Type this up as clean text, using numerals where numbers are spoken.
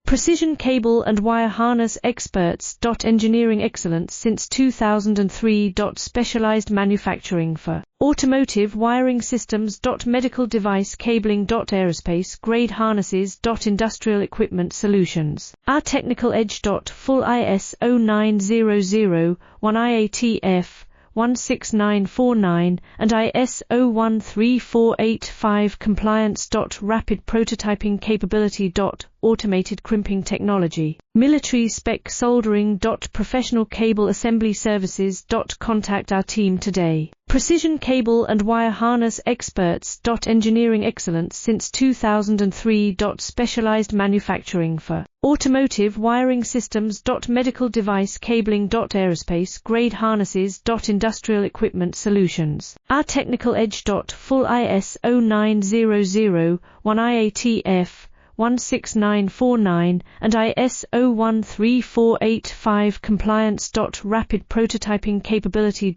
Precision cable and wire harness experts. Engineering excellence since 2003. Specialized manufacturing for automotive wiring systems. Medical device cabling. Aerospace grade harnesses. Industrial equipment solutions. Our technical edge. Full ISO 9001 IATF16949 and ISO 13485 compliance. Rapid prototyping capability. Automated crimping technology. Military spec soldering. Professional cable assembly services. Contact our team today. Precision cable and wire harness experts. Engineering excellence since 2003. Specialized manufacturing for automotive wiring systems. Medical device cabling. Aerospace grade harnesses. Industrial equipment solutions. Our technical edge. Full ISO 9001 IATF 16949 and ISO 13485 compliance. Rapid prototyping capability.